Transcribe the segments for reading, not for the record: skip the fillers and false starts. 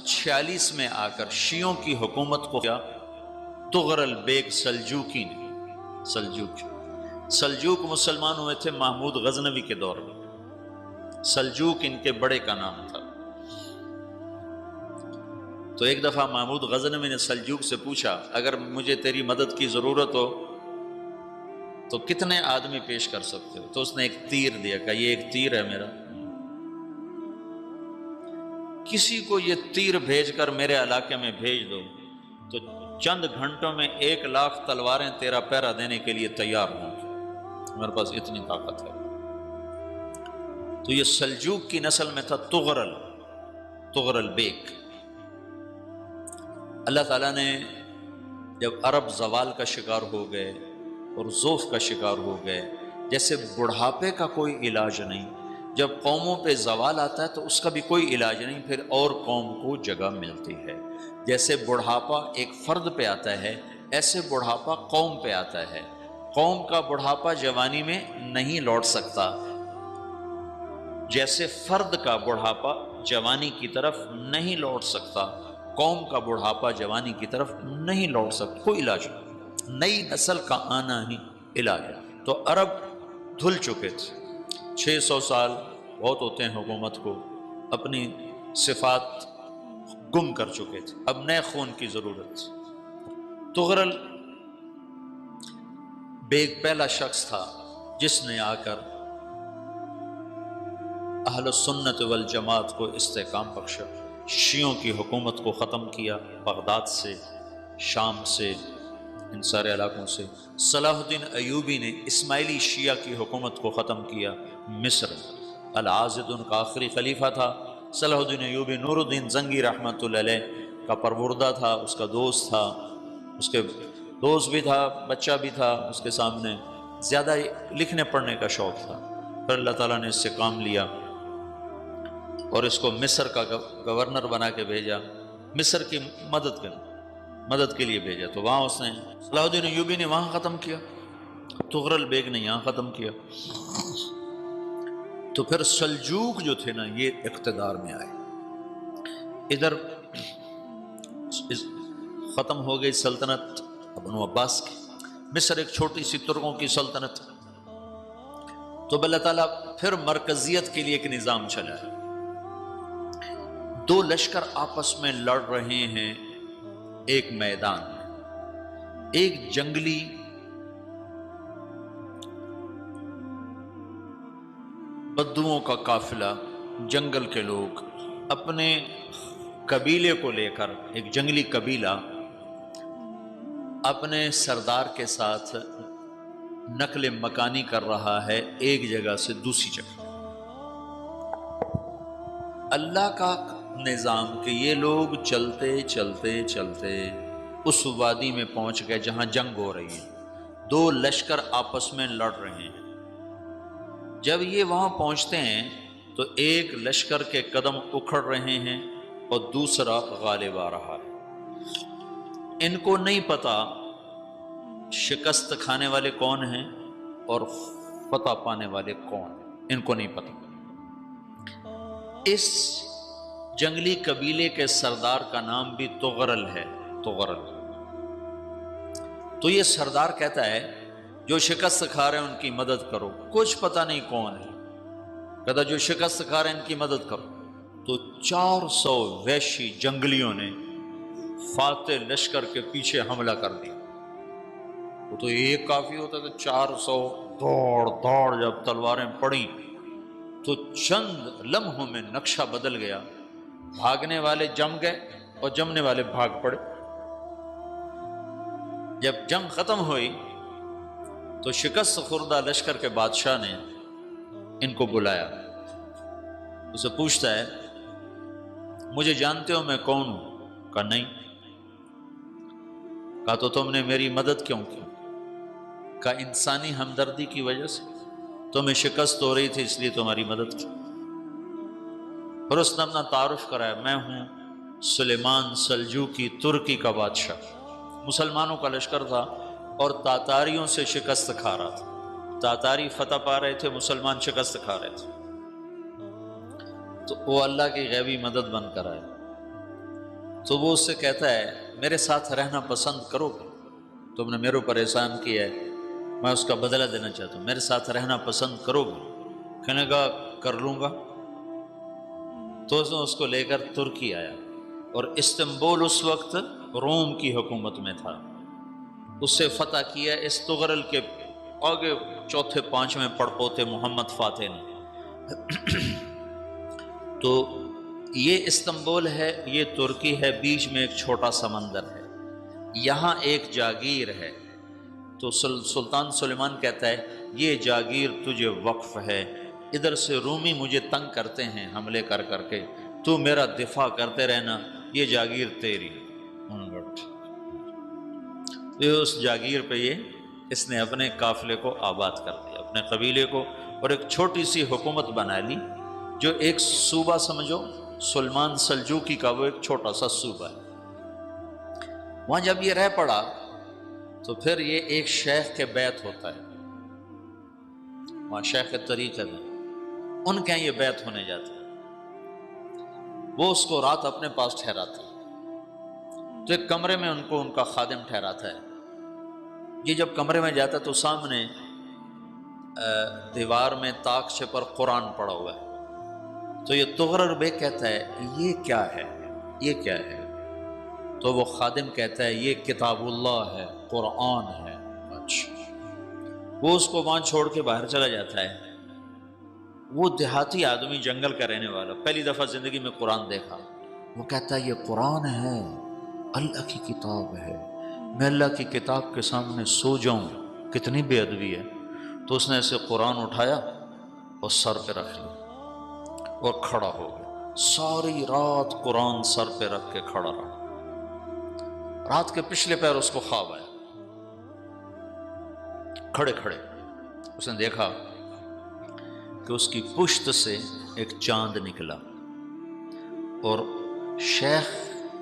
46 میں آ کر شیعوں کی حکومت کو کیا تغرل بیگ سلجوکی نے، سلجوک مسلمان ہوئے تھے محمود غزنوی کے دور میں، سلجوک ان کے بڑے کا نام تھا۔ تو ایک دفعہ محمود غزنوی نے سلجوک سے پوچھا اگر مجھے تیری مدد کی ضرورت ہو تو کتنے آدمی پیش کر سکتے ہو؟ تو اس نے ایک تیر دیا، کہا یہ ایک تیر ہے میرا، کسی کو یہ تیر بھیج کر میرے علاقے میں بھیج دو تو چند گھنٹوں میں 1,00,000 تلواریں تیرا پہرا دینے کے لیے تیار ہوں، میرے پاس اتنی طاقت ہے۔ تو یہ سلجوک کی نسل میں تھا تغرل بیگ۔ اللہ تعالیٰ نے جب عرب زوال کا شکار ہو گئے اور ضعف کا شکار ہو گئے، جیسے بڑھاپے کا کوئی علاج نہیں، جب قوموں پہ زوال آتا ہے تو اس کا بھی کوئی علاج نہیں، پھر اور قوم کو جگہ ملتی ہے۔ جیسے بڑھاپا ایک فرد پہ آتا ہے، ایسے بڑھاپا قوم پہ آتا ہے۔ قوم کا بڑھاپا جوانی میں نہیں لوٹ سکتا، جیسے فرد کا بڑھاپا جوانی کی طرف نہیں لوٹ سکتا، قوم کا بڑھاپا جوانی کی طرف نہیں لوٹ سکتا، کوئی علاج نہیں، نئی نسل کا آنا ہی علاج ہے۔ تو عرب دھل چکے تھے، 600 سال بہت ہوتے ہیں حکومت کو، اپنی صفات گم کر چکے تھے، اب نئے خون کی ضرورت تھی۔ تغرل بیگ پہلا شخص تھا جس نے آ کر اہل سنت والجماعت کو استحکام بخشا، شیعوں کی حکومت کو ختم کیا، بغداد سے، شام سے، ان سارے علاقوں سے۔ صلاح الدین ایوبی نے اسماعیلی شیعہ کی حکومت کو ختم کیا، مصر۔ العاضد ان کا آخری خلیفہ تھا صلاح الدین ایوبی، نور الدین زنگی رحمۃ اللہ علیہ کا پروردہ تھا، اس کا دوست تھا، اس کے دوست بھی تھا، بچہ بھی تھا اس کے سامنے، زیادہ لکھنے پڑھنے کا شوق تھا۔ پھر اللہ تعالیٰ نے اس سے کام لیا اور اس کو مصر کا گورنر بنا کے بھیجا، مصر کی مدد کے لیے بھیجا۔ تو وہاں اس نے صلاح الدین ایوبی نے وہاں ختم کیا، تغرل بیگ نے یہاں ختم کیا۔ تو پھر سلجوک جو تھے نا یہ اقتدار میں آئے، ادھر ختم ہو گئی سلطنت بنو عباس کی، مصر ایک چھوٹی سی ترکوں کی سلطنت۔ تو اللہ تعالیٰ پھر مرکزیت کے لیے ایک نظام چلا ہے، دو لشکر آپس میں لڑ رہے ہیں ایک میدان میں، ایک جنگلی بدوؤں کا قافلہ، جنگل کے لوگ اپنے قبیلے کو لے کر، ایک جنگلی قبیلہ اپنے سردار کے ساتھ نقل مکانی کر رہا ہے ایک جگہ سے دوسری جگہ۔ اللہ کا نظام کہ یہ لوگ چلتے چلتے چلتے اس وادی میں پہنچ گئے جہاں جنگ ہو رہی ہے، دو لشکر آپس میں لڑ رہے ہیں۔ جب یہ وہاں پہنچتے ہیں تو ایک لشکر کے قدم اکھڑ رہے ہیں اور دوسرا غالب آ رہا ہے۔ ان کو نہیں پتا شکست کھانے والے کون ہیں اور فتح پانے والے کون ہیں، ان کو نہیں پتا۔ اس جنگلی قبیلے کے سردار کا نام بھی تغرل ہے، تغرل۔ تو یہ سردار کہتا ہے جو شکست کھا رہے ہیں ان کی مدد کرو، کچھ پتہ نہیں کون ہے، کہتا جو شکست کھا رہے ہیں ان کی مدد کرو۔ تو 400 وحشی جنگلیوں نے فاتح لشکر کے پیچھے حملہ کر دیا۔ وہ تو ایک کافی ہوتا تھا، 400 دوڑ جب تلواریں پڑیں تو چند لمحوں میں نقشہ بدل گیا، بھاگنے والے جم گئے اور جمنے والے بھاگ پڑے۔ جب جنگ ختم ہوئی تو شکست خوردہ لشکر کے بادشاہ نے ان کو بلایا، اسے پوچھتا ہے مجھے جانتے ہو میں کون ہوں؟ کہا نہیں۔ کہا تو تم نے میری مدد کیوں کی؟ کہا انسانی ہمدردی کی وجہ سے، تمہیں شکست ہو رہی تھی اس لیے تمہاری مدد کی۔ اور اس نے اپنا تعارف کرایا، میں ہوں سلیمان سلجوکی، ترکی کا بادشاہ۔ مسلمانوں کا لشکر تھا اور تاتاریوں سے شکست کھا رہا تھا، تاتاری فتح پا رہے تھے، مسلمان شکست کھا رہے تھے۔ تو وہ اللہ کی غیبی مدد بن کر آئے تو وہ اس سے کہتا ہے میرے ساتھ رہنا پسند کرو گے؟ تم نے میرے اوپر احسان کیا ہے، میں اس کا بدلہ دینا چاہتا ہوں، میرے ساتھ رہنا پسند کرو گے؟ کہنے کا کر لوں گا۔ تو اس نے اس کو لے کر ترکی آیا، اور استنبول اس وقت روم کی حکومت میں تھا، اس سے فتح کیا اس تغرل کے آگے چوتھے پانچویں پڑپوتے محمد فاتح نے۔ تو یہ استنبول ہے، یہ ترکی ہے، بیچ میں ایک چھوٹا سمندر ہے، یہاں ایک جاگیر ہے۔ تو سلطان سلیمان کہتا ہے یہ جاگیر تجھے وقف ہے، ادھر سے رومی مجھے تنگ کرتے ہیں حملے کر کر کے، تو میرا دفاع کرتے رہنا، یہ جاگیر تیری۔ اس جاگیر پہ اس نے اپنے قافلے کو آباد کر دیا، اپنے قبیلے کو، اور ایک چھوٹی سی حکومت بنا لی، جو ایک صوبہ سمجھو سلمان سلجوقی کا، وہ ایک چھوٹا سا صوبہ ہے۔ وہاں جب یہ رہ پڑا تو پھر یہ ایک شیخ کے بیت ہوتا ہے، وہاں شیخ طریقت ہے، ان کے یہ بیت ہونے جاتا ہے، وہ اس کو رات اپنے پاس ٹھہراتا ہے، تو ایک کمرے میں ان کو ان کا خادم ٹھہراتا ہے۔ یہ جب کمرے میں جاتا ہے تو سامنے دیوار میں طاقچے پر قرآن پڑا ہوا ہے، تو یہ تغرل بیگ کہتا ہے یہ کیا ہے، یہ کیا ہے؟ تو وہ خادم کہتا ہے یہ کتاب اللہ ہے، قرآن ہے۔ اچھا، وہ اس کو وہاں چھوڑ کے باہر چلا جاتا ہے۔ وہ دیہاتی آدمی، جنگل کا رہنے والا، پہلی دفعہ زندگی میں قرآن دیکھا، وہ کہتا ہے یہ قرآن ہے، اللہ کی کتاب ہے، میں اللہ کی کتاب کے سامنے سو جاؤں، کتنی بے ادبی ہے۔ تو اس نے ایسے قرآن اٹھایا اور سر پہ رکھ لیا اور کھڑا ہو گیا، ساری رات قرآن سر پہ رکھ کے کھڑا رہا۔ رات کے پچھلے پہر اس کو خواب آیا، کھڑے کھڑے اس نے دیکھا کہ اس کی پشت سے ایک چاند نکلا اور شیخ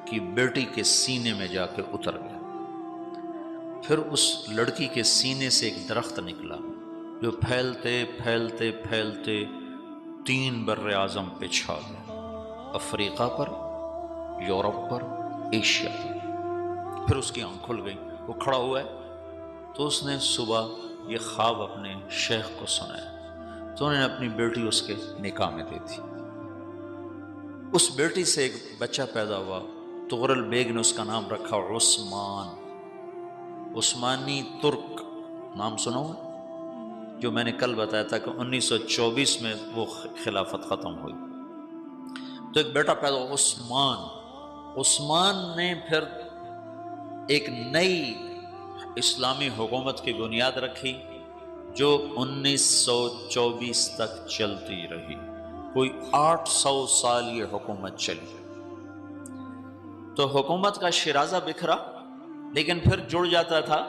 کی بیٹی کے سینے میں جا کے اتر گیا۔ پھر اس لڑکی کے سینے سے ایک درخت نکلا جو پھیلتے پھیلتے پھیلتے 3 بر اعظم پہ چھا گیا، افریقہ پر، یورپ پر، ایشیا پر۔ پھر اس کی آنکھ کھل گئی، وہ کھڑا ہوا ہے، تو اس نے صبح یہ خواب اپنے شیخ کو سنایا، تو انہوں نے اپنی بیٹی اس کے نکاح میں دے دی۔ اس بیٹی سے ایک بچہ پیدا ہوا، تغرل بیگ نے اس کا نام رکھا عثمان، عثمانی ترک نام سنا ہوا، جو میں نے کل بتایا تھا کہ 1924 میں وہ خلافت ختم ہوئی۔ تو ایک بیٹا پیدا ہوا عثمان۔ عثمان نے پھر ایک نئی اسلامی حکومت کی بنیاد رکھی جو 1924 تک چلتی رہی، کوئی 800 سال یہ حکومت چلی۔ تو حکومت کا شیرازہ بکھرا، لیکن پھر جڑ جاتا تھا،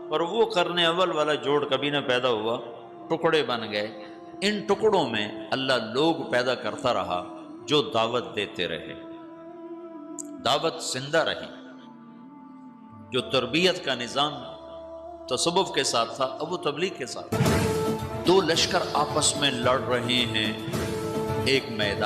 اور وہ قرن اول والا جوڑ کبھی نہ پیدا ہوا، ٹکڑے بن گئے۔ ان ٹکڑوں میں اللہ لوگ پیدا کرتا رہا جو دعوت دیتے رہے، دعوت زندہ رہی۔ جو تربیت کا نظام تصوف کے ساتھ تھا، اب وہ تبلیغ کے ساتھ۔ 2 لشکر آپس میں لڑ رہے ہیں ایک میدان